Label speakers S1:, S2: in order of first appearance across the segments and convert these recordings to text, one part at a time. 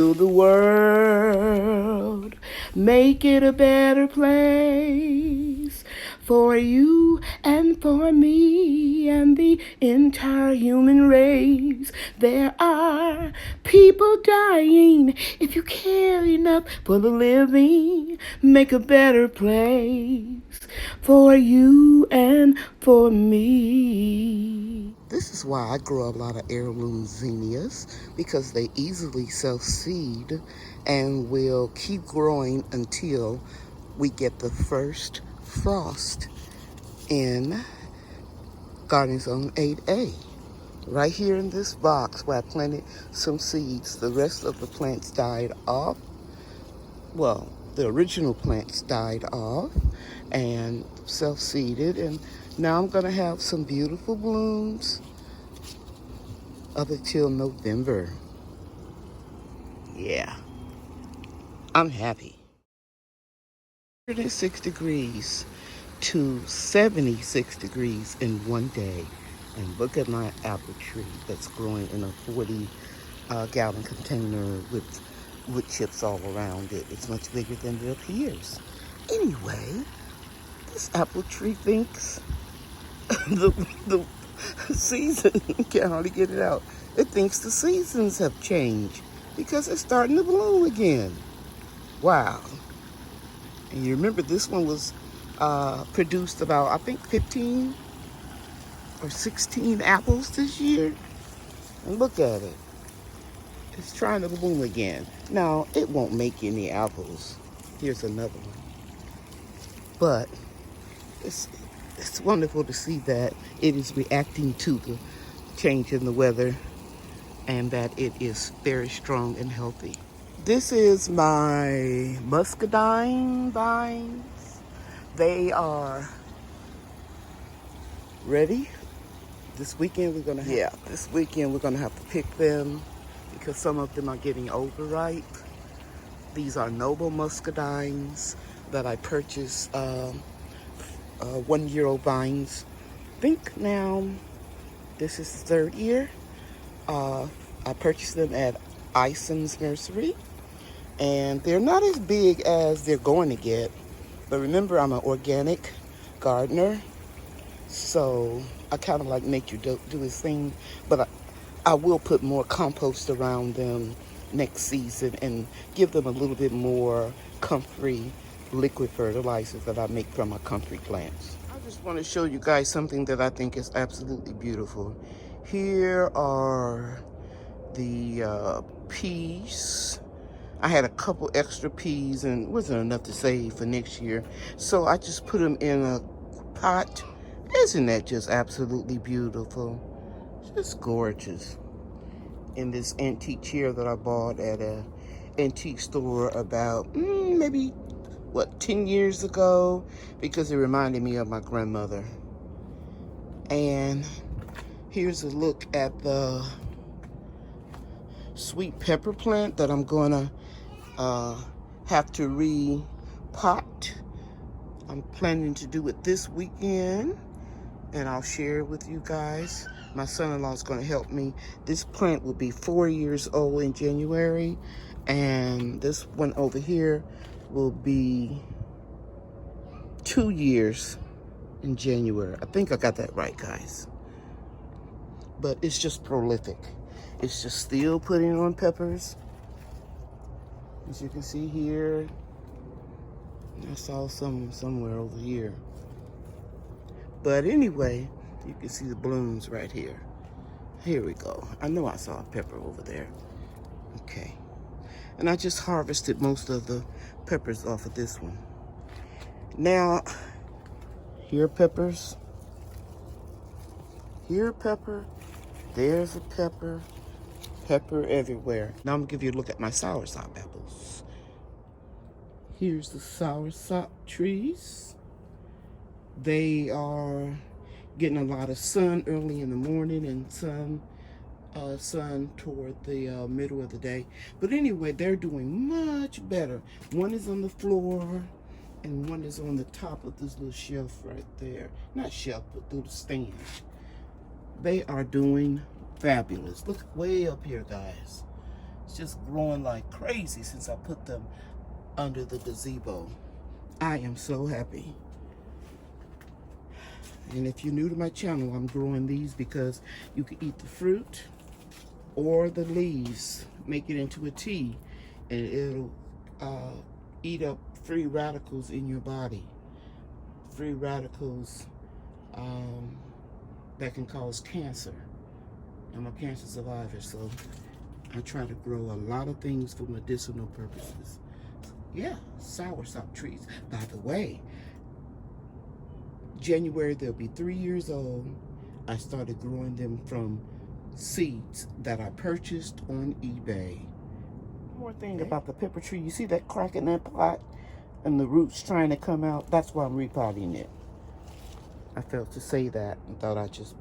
S1: The world, make it a better place for you and for me and the entire human race. There are people dying. If you care enough for the living, make a better place for you and for me. This is why I grow a lot of heirloom zinnias, because they easily self-seed and will keep growing until we get the first frost in Garden Zone 8A. Right here in this box where I planted some seeds. The rest of the plants died off. Well, the original plants died off and self-seeded, and now I'm gonna have some beautiful blooms up until November. Yeah, I'm happy. 106 degrees to 76 degrees in one day. And look at my apple tree that's growing in a 40-gallon container with wood chips all around it. It's much bigger than it appears. Anyway, this apple tree thinks the season, can't hardly get it out. It thinks the seasons have changed because it's starting to bloom again. Wow. And you remember this one was produced about, I think, 15 or 16 apples this year. And look at it. It's trying to bloom again. Now, it won't make any apples. Here's another one. But it's wonderful to see that it is reacting to the change in the weather and that it is very strong and healthy. This is my muscadine vines. They are ready. This weekend we're gonna have to pick them because some of them are getting overripe. These are noble muscadines that I purchased 1-year-old vines. I think now this is the 3rd year. I purchased them at Ison's Nursery, and they're not as big as they're going to get. But remember, I'm an organic gardener, so I kind of like nature do his thing. But I will put more compost around them next season and give them a little bit more comfrey liquid fertilizer that I make from my comfrey plants. I just want to show you guys something that I think is absolutely beautiful. Here are the peas. I had a couple extra peas and it wasn't enough to save for next year, so I just put them in a pot. Isn't that just absolutely beautiful? Just gorgeous. In this antique chair that I bought at a antique store about maybe 10 years ago, because it reminded me of my grandmother. And here's a look at the sweet pepper plant that I'm gonna have to repot. I'm planning to do it this weekend, and I'll share it with you guys. My son-in-law is going to help me. This plant will be 4 years old in January, and this one over here will be 2 years in January. I think I got that right, guys. But it's just prolific. It's just still putting on peppers. As you can see here, I saw some somewhere over here. But anyway, you can see the blooms right here. Here we go. I know I saw a pepper over there. Okay. And I just harvested most of the peppers off of this one. Now, here are peppers. Here a pepper. There's a pepper. Pepper everywhere. Now I'm gonna give you a look at my soursop apples. Here's the soursop trees. They are getting a lot of sun early in the morning and sun toward the middle of the day. But anyway, they're doing much better. One is on the floor and one is on the top of this little shelf right there. Not shelf, but little stand. They are doing fabulous. Look way up here, guys. It's just growing like crazy since I put them under the gazebo. I am so happy. And if you're new to my channel, I'm growing these because you can eat the fruit or the leaves, make it into a tea, and it'll eat up free radicals in your body. Free radicals that can cause cancer. I'm a cancer survivor, so I try to grow a lot of things for medicinal purposes. Yeah, soursop trees. By the way, January they'll be 3 years old. I started growing them from seeds that I purchased on eBay. One more thing about the pepper tree, you see that crack in that pot and the roots trying to come out? That's why I'm repotting it. I felt to say that and thought I'd just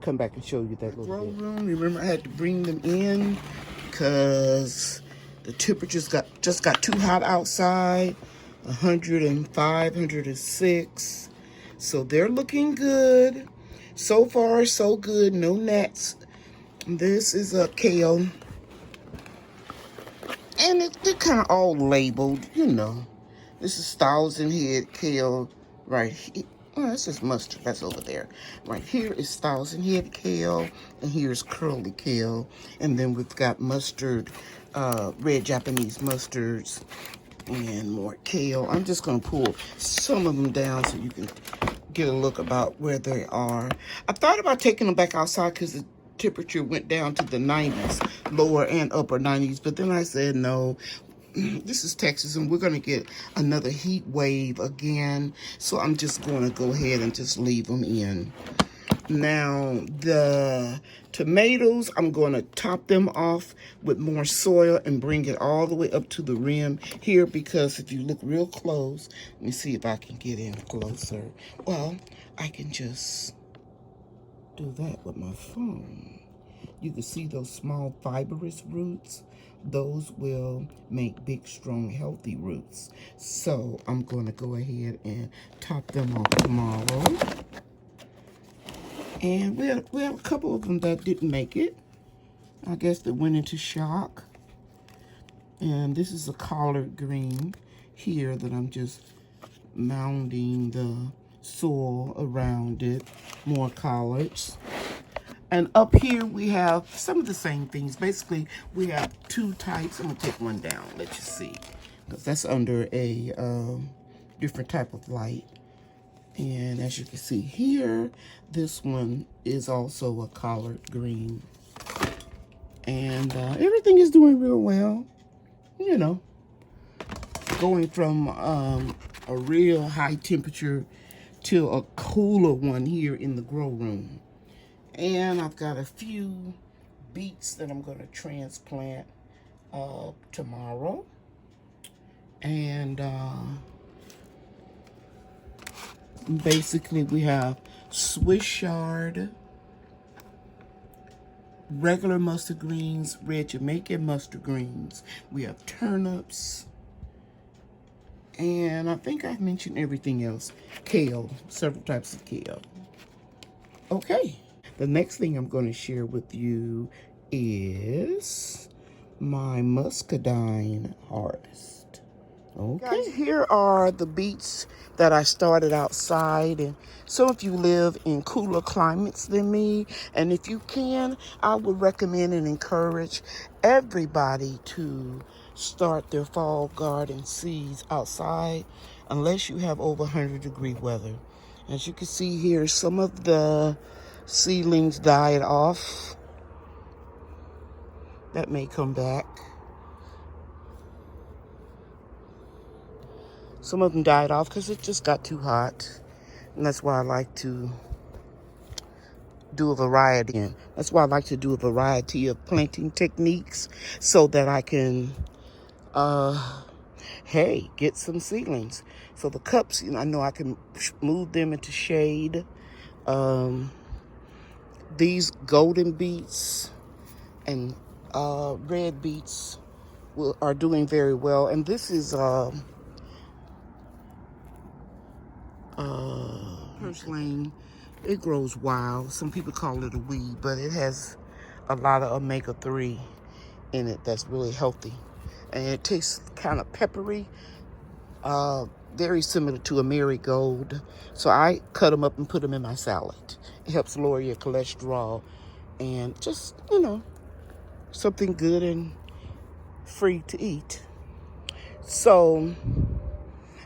S1: come back and show you that little grow room. Remember, I had to bring them in because the temperatures just got too hot outside. 105, 106. So they're looking good. So far, so good. No gnats. This is a kale. And they're kind of all labeled, you know. This is 1,000-head kale right here. Oh, that's just mustard. That's over there. Right here is 1,000-head kale. And here's curly kale. And then we've got mustard, red Japanese mustards, and more kale. I'm just going to pull some of them down so you can get a look about where they are. I thought about taking them back outside because the temperature went down to the 90s, lower and upper 90s. But then I said, no, this is Texas and we're going to get another heat wave again. So I'm just going to go ahead and just leave them in. Now, the tomatoes, I'm going to top them off with more soil and bring it all the way up to the rim here, because if you look real close, let me see if I can get in closer. Well, I can just do that with my phone. You can see those small fibrous roots. Those will make big, strong, healthy roots. So I'm going to go ahead and top them off tomorrow. And we have a couple of them that didn't make it. I guess they went into shock. And this is a collard green here that I'm just mounding the soil around it. More collards. And up here we have some of the same things. Basically, we have two types. I'm going to take one down, let you see. Because that's under a different type of light. And as you can see here, this one is also a collard green. And everything is doing real well. You know, going from a real high temperature to a cooler one here in the grow room. And I've got a few beets that I'm going to transplant tomorrow. And basically, we have Swiss chard, regular mustard greens, red Jamaican mustard greens. We have turnips. And I think I've mentioned everything else. Kale, several types of kale. Okay. The next thing I'm going to share with you is my muscadine harvest. Okay. Guys, here are the beets that I started outside, and some of you live in cooler climates than me, and if you can, I would recommend and encourage everybody to start their fall garden seeds outside unless you have over 100-degree weather. As you can see here, some of the seedlings died off. That may come back. Some of them died off because it just got too hot. And that's why I like to do a variety. That's why I like to do a variety of planting techniques so that I can, get some seedlings. So the cups, I know I can move them into shade. These golden beets and red beets are doing very well. And this is purslane. It grows wild. Some people call it a weed, but it has a lot of omega-3 in it that's really healthy. And it tastes kind of peppery, very similar to a marigold. So I cut them up and put them in my salad. It helps lower your cholesterol and just, something good and free to eat. So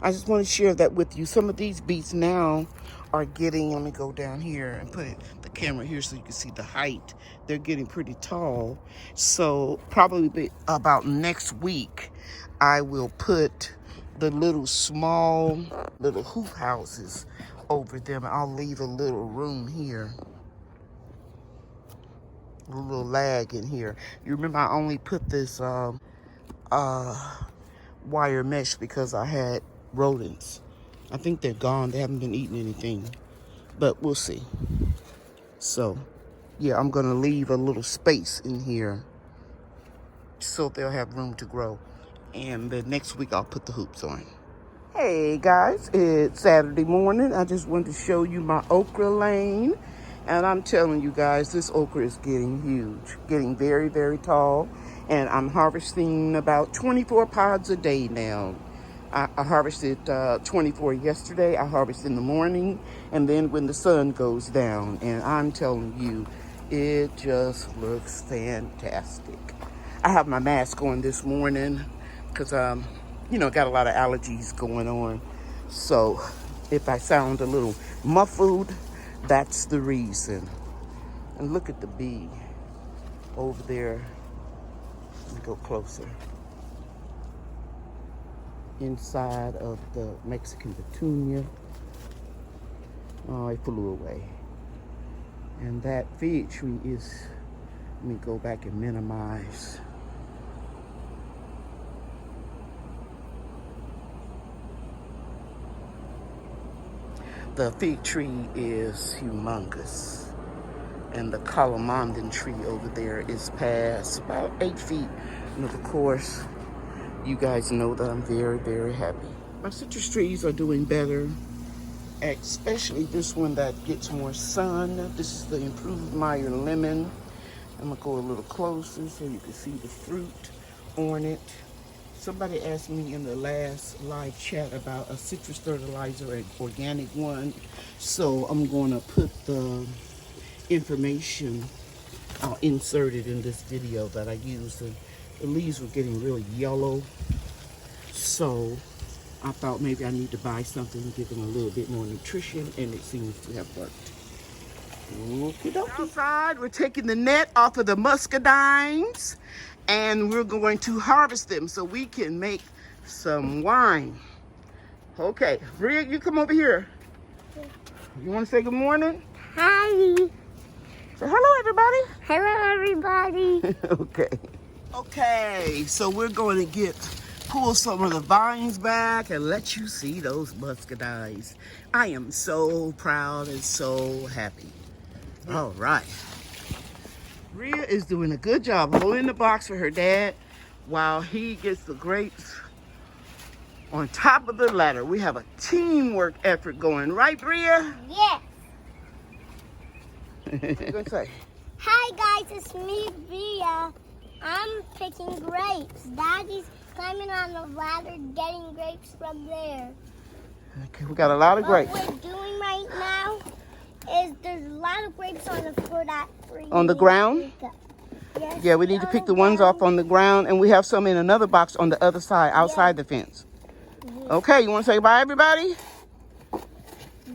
S1: I just want to share that with you. Some of these beets now are getting, let me go down here and put the camera here so you can see the height. They're getting pretty tall. So probably about next week, I will put the little small little hoop houses over them. I'll leave a little room here, a little lag in here. You remember I only put this wire mesh because I had rodents. I think they're gone. They haven't been eating anything, but we'll see. So yeah, I'm gonna leave a little space in here so they'll have room to grow. And the next week I'll put the hoops on. Hey guys, it's Saturday morning. I just wanted to show you my okra lane. And I'm telling you guys, this okra is getting huge, getting very, very tall. And I'm harvesting about 24 pods a day now. I harvested 24 yesterday. I harvest in the morning and then when the sun goes down. And I'm telling you, it just looks fantastic. I have my mask on this morning because, got a lot of allergies going on. So if I sound a little muffled, that's the reason. And look at the bee over there. Let me go closer. Inside of the Mexican petunia. Oh, it flew away. And that fig tree is, let me go back and minimize. The fig tree is humongous. And the calamandan tree over there is past about 8 feet. And of course, you guys know that I'm very, very happy. My citrus trees are doing better, especially this one that gets more sun. This is the improved Meyer lemon. I'm gonna go a little closer so you can see the fruit on it. Somebody asked me in the last live chat about a citrus fertilizer, an organic one. So I'm gonna put the information, I'll insert it in this video that I used. The leaves were getting really yellow. So I thought maybe I need to buy something to give them a little bit more nutrition, and it seems to have worked. Outside, we're taking the net off of the muscadines, and we're going to harvest them so we can make some wine. Okay, Bria, you come over here. You want to say good morning?
S2: Hi.
S1: Say hello, everybody.
S2: Hello, everybody.
S1: Okay, so we're going to pull some of the vines back and let you see those muscadines. I am so proud and so happy. All right. Rhea is doing a good job holding the box for her dad while he gets the grapes on top of the ladder. We have a teamwork effort going, right, Bria?
S2: Yes.
S1: What are you gonna say?
S2: Hi, guys. It's me, Bria. I'm picking grapes. Daddy's climbing on the ladder, getting grapes from there.
S1: Okay, we got a lot of grapes.
S2: What we're doing right now is there's a lot of grapes on the floor that
S1: On the ground?
S2: Yes.
S1: Yeah, we need to pick the ones off on the ground, and we have some in another box on the other side, outside the fence. Okay, you want to say bye, everybody?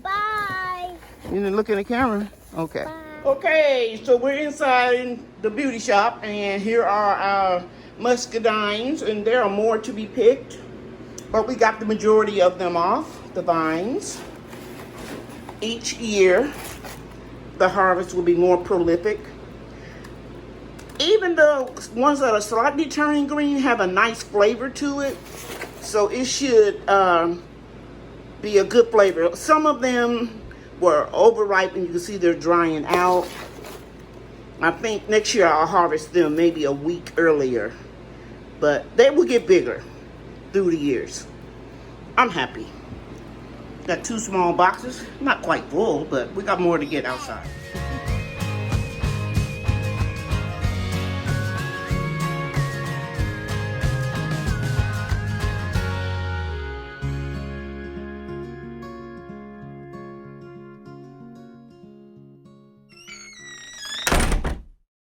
S2: Bye.
S1: You didn't look in the camera? Okay.
S2: Bye.
S1: Okay, so we're inside in the beauty shop, and here are our muscadines, and there are more to be picked, but we got the majority of them off the vines. Each year, the harvest will be more prolific. Even the ones that are slightly turning green have a nice flavor to it, so it should be a good flavor. Some of them were overripe, and you can see they're drying out. I think next year I'll harvest them maybe a week earlier, but they will get bigger through the years. I'm happy. Got 2 small boxes, not quite full, but we got more to get outside.